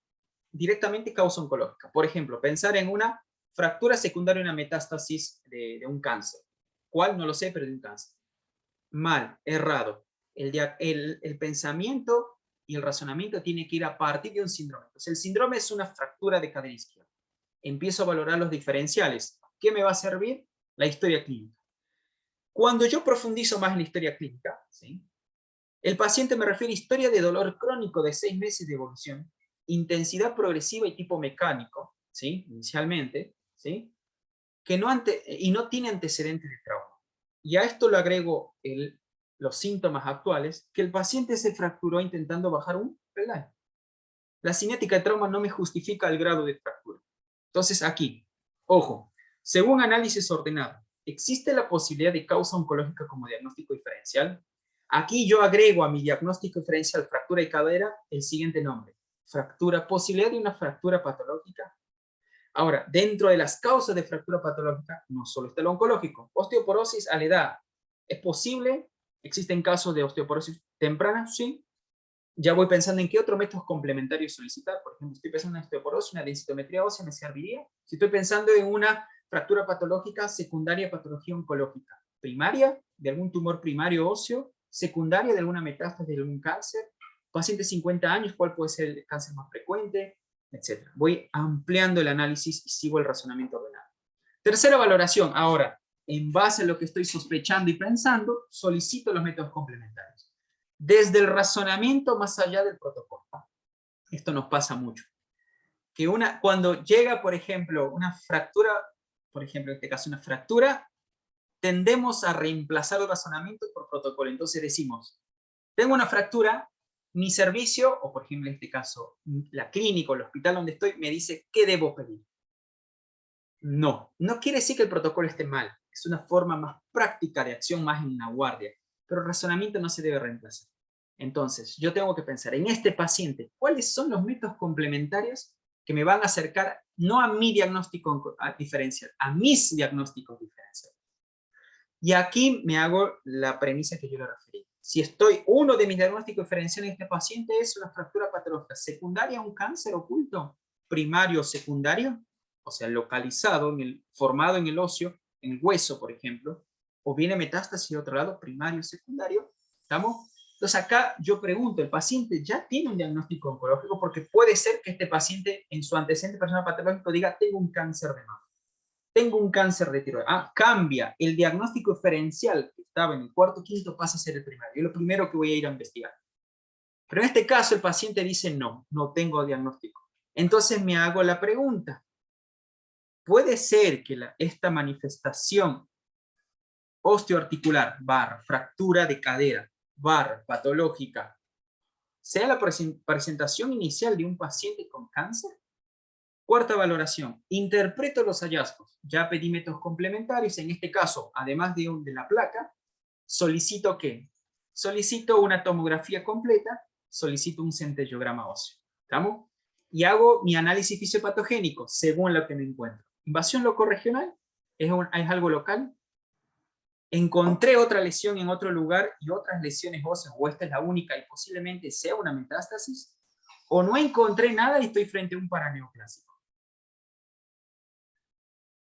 directamente causa oncológica. Por ejemplo, pensar en una fractura secundaria, una metástasis de un cáncer. ¿Cuál? No lo sé, pero de un cáncer. Mal, errado. El pensamiento y el razonamiento tiene que ir a partir de un síndrome. Entonces, el síndrome es una fractura de cadera izquierda. Empiezo a valorar los diferenciales. ¿Qué me va a servir? La historia clínica. Cuando yo profundizo más en la historia clínica, ¿sí? El paciente me refiere a historia de dolor crónico de 6 meses de evolución, intensidad progresiva y tipo mecánico, ¿sí? Inicialmente, ¿sí? Y no tiene antecedentes de trauma. Y a esto le agrego los síntomas actuales, que el paciente se fracturó intentando bajar un peldaño. La cinética de trauma no me justifica el grado de fractura. Entonces aquí, ojo, según análisis ordenado, ¿existe la posibilidad de causa oncológica como diagnóstico diferencial? Aquí yo agrego a mi diagnóstico diferencial fractura de cadera el siguiente nombre. Posibilidad de una fractura patológica. Ahora, dentro de las causas de fractura patológica, no solo está el oncológico. Osteoporosis a la edad. ¿Es posible? ¿Existen casos de osteoporosis temprana? Sí. ya voy pensando en qué otro método complementario solicitar. Por ejemplo, estoy pensando en osteoporosis, una densitometría ósea me serviría. Si estoy pensando en una fractura patológica secundaria, patología oncológica, primaria, de algún tumor primario óseo, secundaria de alguna metástasis de algún cáncer, paciente 50 años, cuál puede ser el cáncer más frecuente, etc. Voy ampliando el análisis y sigo el razonamiento ordenado. Tercera valoración, ahora, en base a lo que estoy sospechando y pensando, solicito los métodos complementarios. Desde el razonamiento más allá del protocolo. Esto nos pasa mucho. Que cuando llega, por ejemplo, una fractura, por ejemplo, en este caso una fractura, tendemos a reemplazar el razonamiento por protocolo. Entonces decimos, tengo una fractura, mi servicio, o por ejemplo en este caso, la clínica o el hospital donde estoy, me dice, ¿qué debo pedir? No quiere decir que el protocolo esté mal. Es una forma más práctica de acción, más en una guardia. Pero el razonamiento no se debe reemplazar. Entonces, yo tengo que pensar en este paciente, ¿cuáles son los métodos complementarios que me van a acercar no a mi diagnóstico diferencial, a mis diagnósticos diferenciales? Y aquí me hago la premisa que yo le referí. Si uno de mis diagnósticos diferenciales en este paciente es una fractura patológica secundaria, un cáncer oculto, primario o secundario, o sea, localizado, formado en el óseo, en el hueso, por ejemplo, o viene metástasis de otro lado, primario o secundario, ¿estamos? Entonces acá yo pregunto, ¿el paciente ya tiene un diagnóstico oncológico? Porque puede ser que este paciente en su antecedente personal patológico diga, tengo un cáncer de mama. Tengo un cáncer de tiroides. Cambia. El diagnóstico diferencial que estaba en el cuarto o quinto pasa a ser el primario. Es lo primero que voy a ir a investigar. Pero en este caso el paciente dice no tengo diagnóstico. Entonces me hago la pregunta. ¿Puede ser que esta manifestación osteoarticular, fractura de cadera, patológica, sea la presentación inicial de un paciente con cáncer? Cuarta valoración, interpreto los hallazgos. Ya pedí métodos complementarios, en este caso, además de la placa, solicito ¿qué? Solicito una tomografía completa, solicito un centellograma óseo. ¿Estamos? Y hago mi análisis fisiopatogénico según lo que me encuentro. Invasión locorregional, es algo local. Encontré otra lesión en otro lugar y otras lesiones óseas, o esta es la única y posiblemente sea una metástasis, o no encontré nada y estoy frente a un paraneoplásico.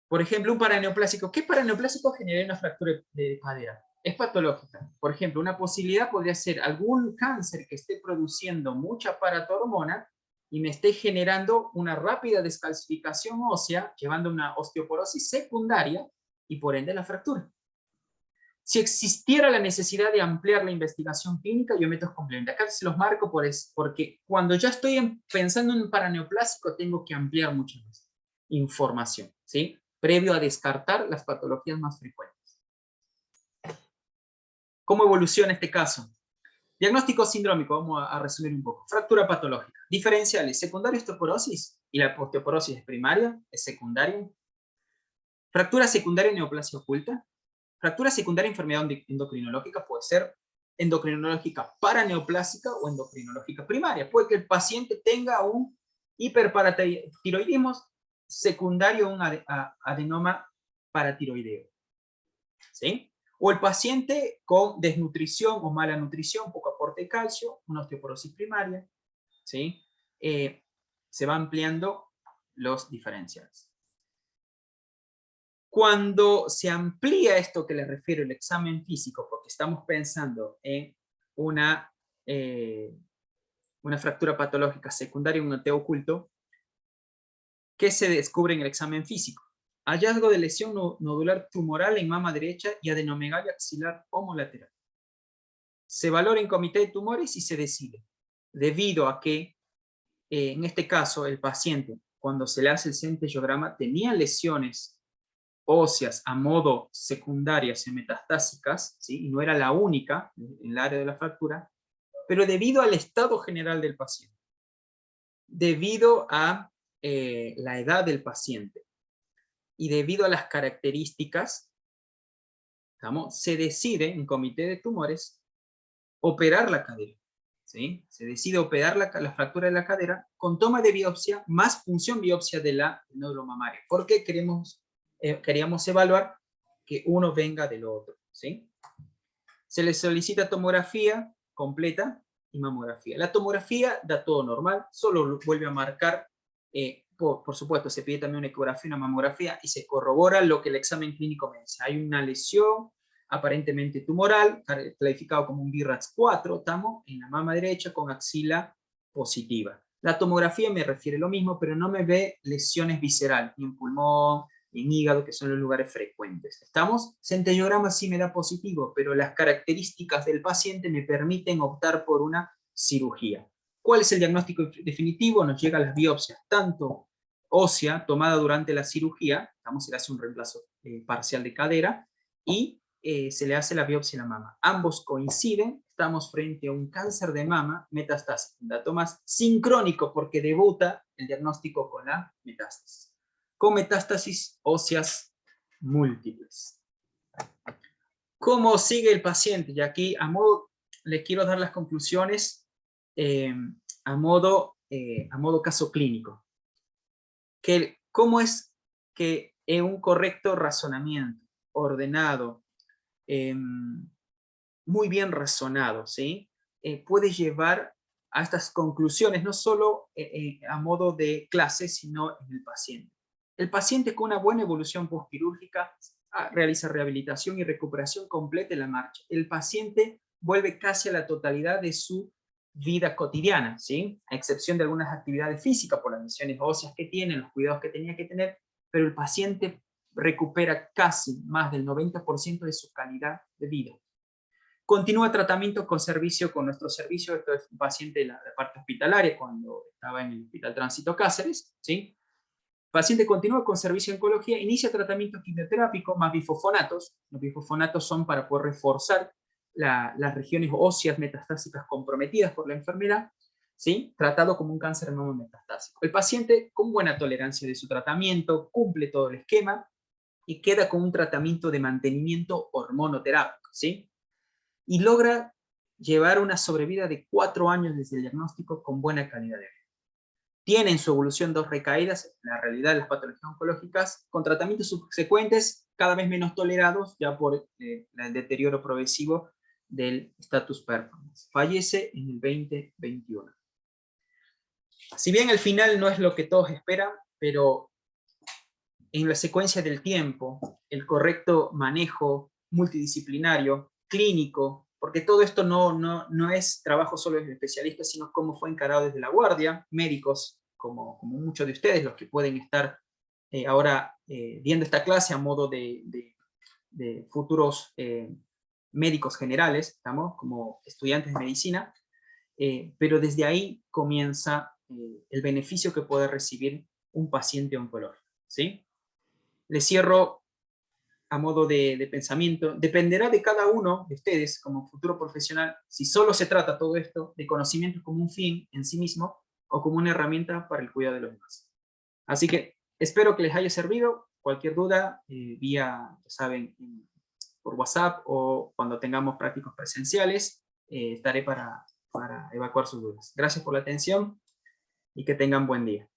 Por ejemplo, un paraneoplásico. ¿Qué paraneoplásico genera una fractura de cadera? Es patológica. Por ejemplo, una posibilidad podría ser algún cáncer que esté produciendo mucha paratormona y me esté generando una rápida descalcificación ósea, llevando a una osteoporosis secundaria y por ende la fractura. Si existiera la necesidad de ampliar la investigación clínica, yo meto complementarios. Acá se los marco porque cuando ya estoy pensando en un paraneoplásico, tengo que ampliar mucho más información, ¿sí? Previo a descartar las patologías más frecuentes. ¿Cómo evoluciona este caso? Diagnóstico sindrómico, vamos a resumir un poco. Fractura patológica. Diferenciales, secundaria osteoporosis y la osteoporosis es primaria, es secundaria. Fractura secundaria neoplasia oculta. Fractura secundaria enfermedad endocrinológica puede ser endocrinológica paraneoplásica o endocrinológica primaria. Puede que el paciente tenga un hiperparatiroidismo secundario, un adenoma paratiroideo. ¿Sí? O el paciente con desnutrición o mala nutrición, poco aporte de calcio, una osteoporosis primaria. ¿Sí? Se va ampliando los diferenciales. Cuando se amplía esto que les refiero, el examen físico, porque estamos pensando en una fractura patológica secundaria, un noteo oculto, ¿qué se descubre en el examen físico? Hallazgo de lesión nodular tumoral en mama derecha y adenomegalia axilar homolateral. Se valora en comité de tumores y se decide, debido a que, en este caso, el paciente, cuando se le hace el centellograma, tenía lesiones óseas a modo secundarias y metastásicas, ¿sí? Y no era la única en el área de la fractura, pero debido al estado general del paciente, debido a la edad del paciente y debido a las características, se decide en comité de tumores operar la cadera. ¿Sí? Se decide operar la fractura de la cadera con toma de biopsia más función biopsia de la nódulo mamario, porque queríamos evaluar que uno venga del otro. ¿Sí? Se le solicita tomografía completa y mamografía. La tomografía da todo normal, solo vuelve a marcar, por supuesto, se pide también una ecografía, una mamografía, y se corrobora lo que el examen clínico me dice. Hay una lesión aparentemente tumoral, clasificado como un BRAF 4, estamos en la mama derecha con axila positiva. La tomografía me refiere lo mismo, pero no me ve lesiones viscerales, ni en pulmón, ni en hígado, que son los lugares frecuentes. ¿Estamos? Centellograma sí me da positivo, pero las características del paciente me permiten optar por una cirugía. ¿Cuál es el diagnóstico definitivo? Nos llegan las biopsias, tanto ósea, tomada durante la cirugía, se le hace un reemplazo parcial de cadera, y se le hace la biopsia en la mama. Ambos coinciden, estamos frente a un cáncer de mama metastásico, un dato más sincrónico porque debuta el diagnóstico con la metástasis, con metástasis óseas múltiples. ¿Cómo sigue el paciente? Y aquí le quiero dar las conclusiones a modo caso clínico. ¿Cómo es que en un correcto razonamiento, ordenado, muy bien razonado, ¿sí? Puede llevar a estas conclusiones, no solo a modo de clase, sino en el paciente? El paciente con una buena evolución postquirúrgica realiza rehabilitación y recuperación completa en la marcha. El paciente vuelve casi a la totalidad de su vida cotidiana, ¿sí? A excepción de algunas actividades físicas por las lesiones óseas que tiene, los cuidados que tenía que tener, pero el paciente recupera casi más del 90% de su calidad de vida. Continúa tratamiento con nuestro servicio. Esto es un paciente de la parte hospitalaria cuando estaba en el Hospital Tránsito Cáceres, ¿sí? Paciente continúa con servicio de oncología, inicia tratamiento quimioterápico más bifosfonatos. Los bifosfonatos son para poder reforzar las regiones óseas metastásicas comprometidas por la enfermedad, ¿sí? Tratado como un cáncer de mama metastásico. El paciente con buena tolerancia de su tratamiento, cumple todo el esquema y queda con un tratamiento de mantenimiento hormonoterápico, ¿sí? Y logra llevar una sobrevida de 4 años desde el diagnóstico con buena calidad de vida. Tiene en su evolución 2 recaídas, en la realidad de las patologías oncológicas, con tratamientos subsecuentes cada vez menos tolerados ya por el deterioro progresivo del status performance. Fallece en el 2021. Si bien el final no es lo que todos esperan, pero en la secuencia del tiempo, el correcto manejo multidisciplinario, clínico, porque todo esto no es trabajo solo de especialistas, sino cómo fue encarado desde la guardia, médicos como muchos de ustedes, los que pueden estar ahora viendo esta clase a modo de futuros médicos generales, ¿estamos? Como estudiantes de medicina, pero desde ahí comienza el beneficio que puede recibir un paciente oncológico, ¿sí? Le cierro a modo de pensamiento. Dependerá de cada uno de ustedes como futuro profesional si solo se trata todo esto de conocimiento como un fin en sí mismo o como una herramienta para el cuidado de los demás. Así que espero que les haya servido. Cualquier duda, vía, ya saben, por WhatsApp o cuando tengamos prácticos presenciales, estaré para evacuar sus dudas. Gracias por la atención y que tengan buen día.